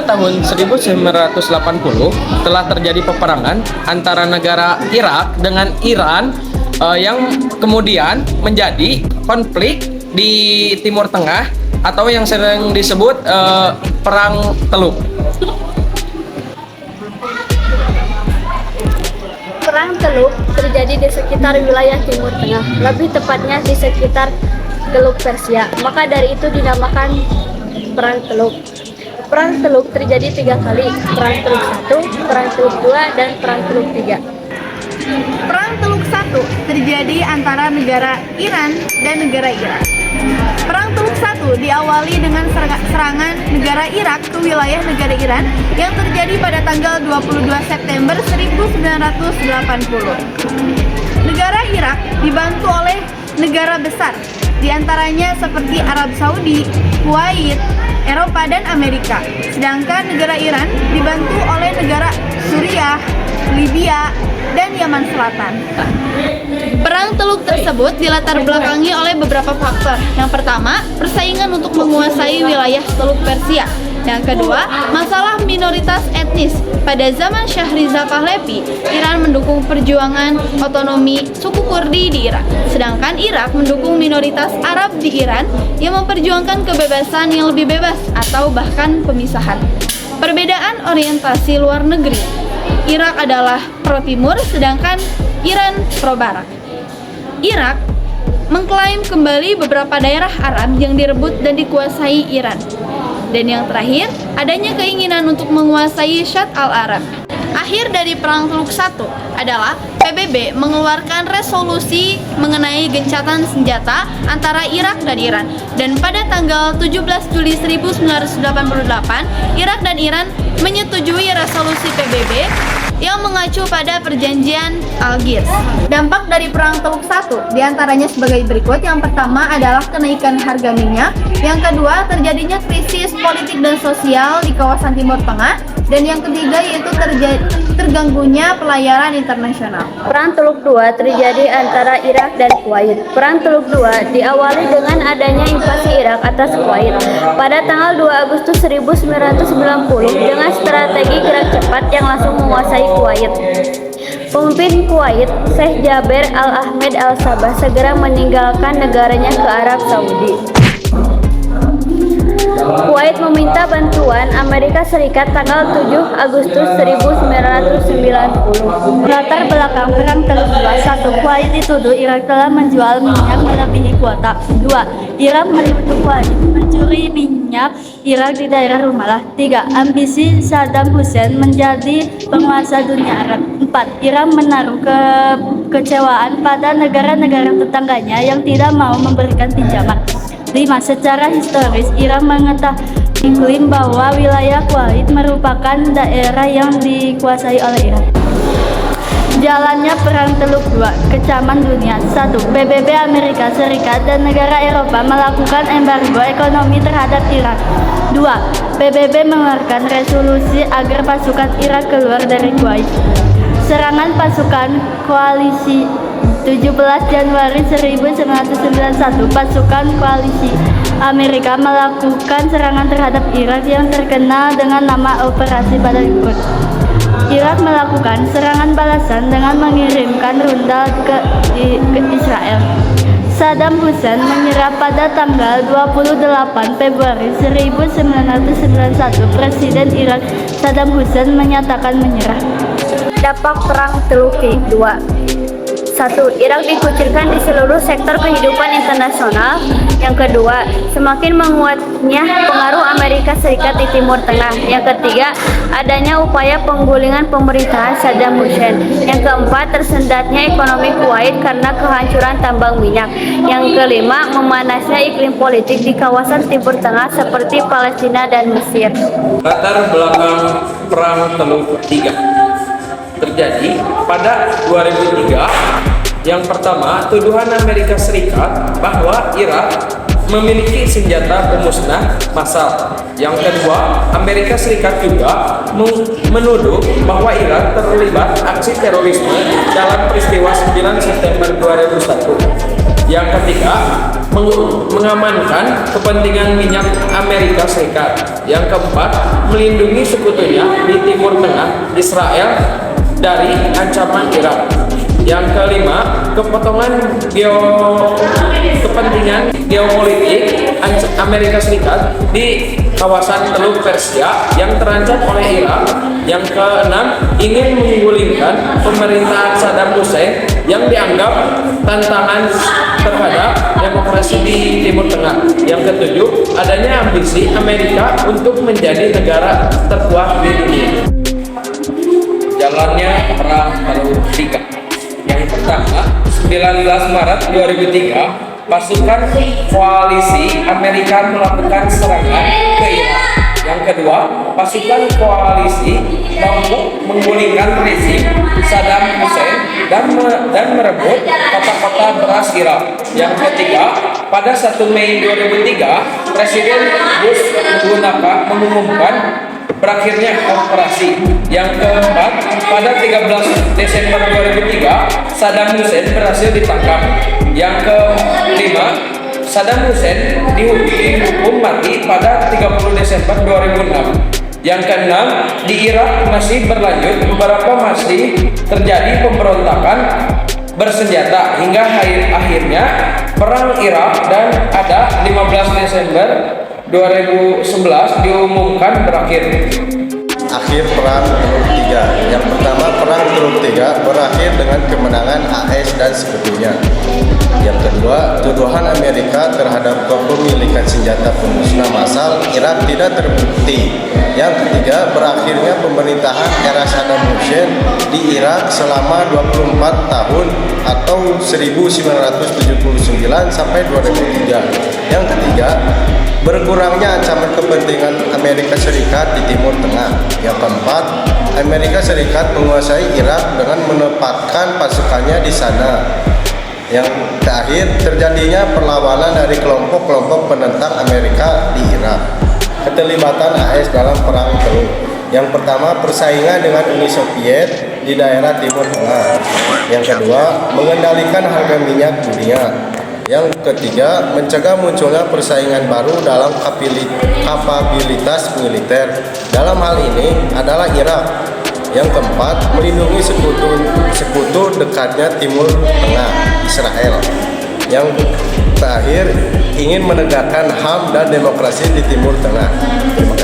tahun 1980 telah terjadi peperangan antara negara Irak dengan Iran yang kemudian menjadi konflik di Timur Tengah atau yang sering disebut Perang Teluk. Perang Teluk terjadi di sekitar wilayah Timur Tengah, lebih tepatnya di sekitar Teluk Persia. Maka dari itu dinamakan Perang Teluk. Perang Teluk terjadi 3 kali, Perang Teluk 1, Perang Teluk 2, dan Perang Teluk 3. Perang Teluk 1 terjadi antara negara Iran dan negara Irak. Perang Teluk 1 diawali dengan serangan negara Irak ke wilayah negara Iran yang terjadi pada tanggal 22 September 1980. Negara Irak dibantu oleh negara besar, diantaranya seperti Arab Saudi, Kuwait, Eropa, dan Amerika. Sedangkan negara Iran dibantu oleh negara Suriah, Libya, dan Yaman Selatan. Perang Teluk tersebut dilatar belakangi oleh beberapa faktor. Yang pertama, persaingan untuk menguasai wilayah Teluk Persia. Yang kedua, masalah minoritas etnis. Pada zaman Shah Riza Pahlavi, Iran mendukung perjuangan otonomi suku Kurdi di Irak. Sedangkan Irak mendukung minoritas Arab di Iran yang memperjuangkan kebebasan yang lebih bebas atau bahkan pemisahan. Perbedaan orientasi luar negeri. Irak adalah pro timur, sedangkan Iran pro barat. Irak mengklaim kembali beberapa daerah Arab yang direbut dan dikuasai Iran. Dan yang terakhir, adanya keinginan untuk menguasai Syat al-Arab. Akhir dari Perang Teluk 1 adalah PBB mengeluarkan resolusi mengenai gencatan senjata antara Irak dan Iran. Dan pada tanggal 17 Juli 1988, Irak dan Iran menyetujui resolusi PBB yang mengacu pada perjanjian Algiers. Dampak dari Perang Teluk 1 diantaranya sebagai berikut. Yang pertama adalah kenaikan harga minyak. Yang kedua, terjadinya krisis politik dan sosial di kawasan Timur Tengah. Dan yang ketiga yaitu terganggunya pelayaran internasional. Perang Teluk 2 terjadi antara Irak dan Kuwait. Perang Teluk 2 diawali dengan adanya invasi Irak atas Kuwait pada tanggal 2 Agustus 1990 dengan strategi gerak cepat yang langsung menguasai Kuwait. Pemimpin Kuwait, Sheikh Jaber Al-Ahmed Al-Sabah, segera meninggalkan negaranya ke Arab Saudi. Kuwait meminta bantuan Amerika Serikat tanggal 7 Agustus 1990. Latar belakang Perang Teluk 2. 1. Kuwait dituduh Irak telah menjual minyak melebihi kuota. 2. Irak menuduh Kuwait mencuri minyak Irak di daerah Rumalah. 3. Ambisi Saddam Hussein menjadi penguasa dunia Arab. 4. Irak menaruh kekecewaan pada negara-negara tetangganya yang tidak mau memberikan pinjaman. 5. Secara historis, Iran mengklaim bahwa wilayah Kuwait merupakan daerah yang dikuasai oleh Iran. Jalannya Perang Teluk 2. Kecaman dunia. 1. PBB Amerika Serikat dan negara Eropa melakukan embargo ekonomi terhadap Iran. 2. PBB mengeluarkan resolusi agar pasukan Irak keluar dari Kuwait. Serangan pasukan koalisi 17 Januari 1991, pasukan koalisi Amerika melakukan serangan terhadap Irak yang terkenal dengan nama Operasi Badar Quds. Irak melakukan serangan balasan dengan mengirimkan rudal ke Israel. Saddam Hussein menyerah pada tanggal 28 Februari 1991. Presiden Irak Saddam Hussein menyatakan menyerah. Dampak Perang Teluk 2. 1. Irak dikucilkan di seluruh sektor kehidupan internasional. Yang kedua, semakin menguatnya pengaruh Amerika Serikat di Timur Tengah. Yang ketiga, adanya upaya penggulingan pemerintahan Saddam Hussein. Yang keempat, tersendatnya ekonomi Kuwait karena kehancuran tambang minyak. Yang kelima, memanasnya iklim politik di kawasan Timur Tengah seperti Palestina dan Mesir. Latar belakang Perang Teluk 3 terjadi pada 2003. Yang pertama, tuduhan Amerika Serikat bahwa Irak memiliki senjata pemusnah massal. Yang kedua, Amerika Serikat juga menuduh bahwa Irak terlibat aksi terorisme dalam peristiwa 9 September 2001. Yang ketiga, mengamankan kepentingan minyak Amerika Serikat. Yang keempat, melindungi sekutunya di Timur Tengah, Israel, dari ancaman Irak. Yang kelima, kepentingan geopolitik Amerika Serikat di kawasan Teluk Persia yang terancam oleh Irak. Yang keenam, ingin menggulingkan pemerintahan Saddam Hussein yang dianggap tantangan terhadap demokrasi di Timur Tengah. Yang ketujuh, adanya ambisi Amerika untuk menjadi negara terkuat di dunia. Jalannya Perang Teluk Tiga. Yang pertama, 19 Maret 2003, pasukan koalisi Amerika melakukan serangan ke Irak. Yang kedua, pasukan koalisi mampu menggulingkan rezim Saddam Hussein dan merebut kota-kota beras Irak. Yang ketiga, pada 1 Mei 2003, Presiden Bush mengumumkan berakhirnya operasi. Yang keempat, pada 13 Desember 2003, Saddam Hussein berhasil ditangkap. Yang kelima, Saddam Hussein dihukum mati pada 30 Desember 2006. Yang keenam, di Irak masih berlanjut, beberapa masih terjadi pemberontakan bersenjata hingga akhirnya perang Irak dan ada 15 Desember 2011 diumumkan berakhir. Akhir Perang Teluk Tiga. Yang pertama, Perang Teluk Tiga berakhir dengan kemenangan AS dan sekutunya. Yang kedua, tuduhan Amerika terhadap kepemilikan senjata pemusnah massal Irak tidak terbukti. Yang ketiga, berakhirnya pemerintahan era Saddam Hussein di Irak selama 24 tahun atau 1979 sampai 2003. Yang ketiga, berkurangnya ancaman kepentingan Amerika Serikat di Timur Tengah. Yang keempat, Amerika Serikat menguasai Irak dengan menempatkan pasukannya di sana. Yang terakhir, terjadinya perlawanan dari kelompok-kelompok penentang Amerika di Irak. Keterlibatan AS dalam Perang Teluk. Yang pertama, persaingan dengan Uni Soviet di daerah Timur Tengah. Yang kedua, mengendalikan harga minyak dunia. Yang ketiga, mencegah munculnya persaingan baru dalam kapabilitas militer. Dalam hal ini adalah Irak. Yang keempat, melindungi sekutu dekatnya Timur Tengah, Israel. Yang terakhir, ingin menegakkan HAM dan demokrasi di Timur Tengah. Terima kasih.